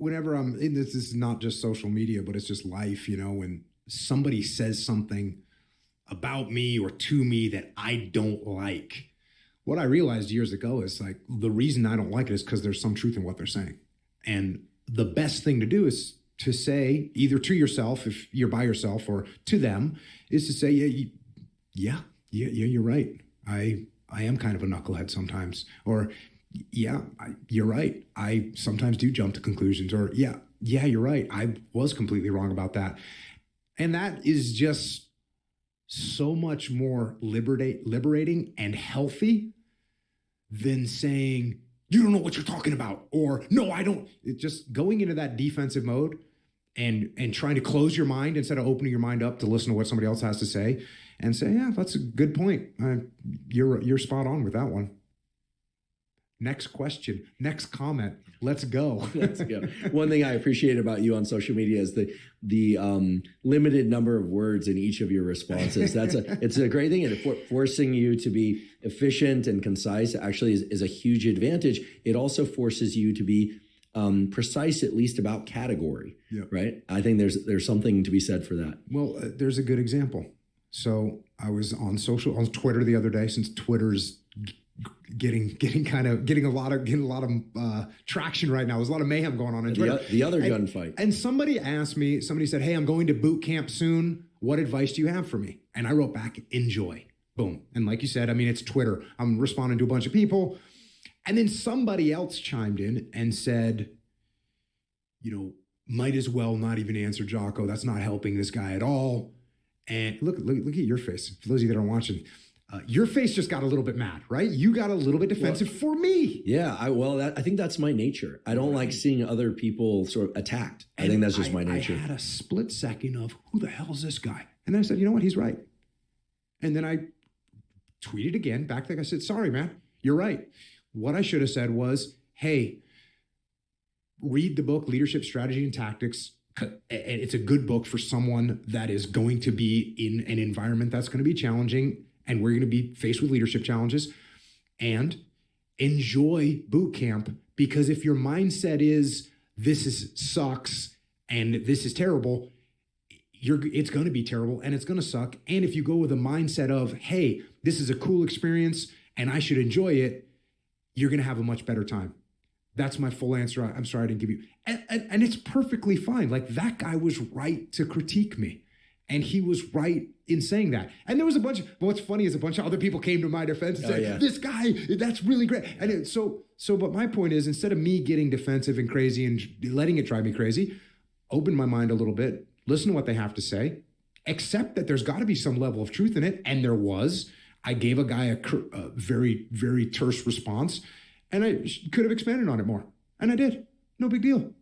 whenever I'm in this is not just social media, but it's just life, when somebody says something about me or to me that I don't like, what I realized years ago is like the reason I don't like it is because there's some truth in what they're saying. And the best thing to do is to say either to yourself, if you're by yourself, or to them, is to say, yeah, you're right. I am kind of a knucklehead sometimes. Or, yeah, you're right. I sometimes do jump to conclusions. Or, yeah, you're right. I was completely wrong about that. And that is just so much more liberating and healthy than saying, you don't know what you're talking about, or no, I don't. It's just going into that defensive mode and trying to close your mind instead of opening your mind up to listen to what somebody else has to say and say, yeah, that's a good point. You're spot on with that one. Next question, next comment. Let's go. Let's go. One thing I appreciate about you on social media is the limited number of words in each of your responses. It's a great thing, and forcing you to be efficient and concise actually is a huge advantage. It also forces you to be precise, at least about category. Yep. Right? I think there's something to be said for that. Well, there's a good example. So I was on Twitter the other day, since Twitter's getting a lot of traction right now. There's a lot of mayhem going on in Twitter. The other gunfight. And somebody said, hey, I'm going to boot camp soon. What advice do you have for me? And I wrote back, enjoy. Boom. And like you said, I mean, it's Twitter. I'm responding to a bunch of people. And then somebody else chimed in and said, might as well not even answer Jocko. That's not helping this guy at all. And look at your face. For those of you that are watching, your face just got a little bit mad, right? You got a little bit defensive for me. Yeah, I think that's my nature. I don't like seeing other people sort of attacked. I think that's just my nature. I had a split second of, who the hell is this guy? And then I said, you know what? He's right. And then I tweeted again, back there. I said, sorry, man, you're right. What I should have said was, hey, read the book, Leadership Strategy and Tactics. It's a good book for someone that is going to be in an environment that's going to be challenging, and we're going to be faced with leadership challenges. And enjoy boot camp, because if your mindset is this sucks and this is terrible, it's going to be terrible and it's going to suck. And if you go with a mindset of, hey, this is a cool experience and I should enjoy it, you're going to have a much better time. That's my full answer. I'm sorry I didn't give you. And it's perfectly fine. Like, that guy was right to critique me. And he was right in saying that. And there was what's funny is a bunch of other people came to my defense and said, this guy, that's really great. And but my point is, instead of me getting defensive and crazy and letting it drive me crazy, open my mind a little bit, listen to what they have to say, accept that there's got to be some level of truth in it. And there was. I gave a guy a very, very terse response, and I could have expanded on it more. And I did. No big deal.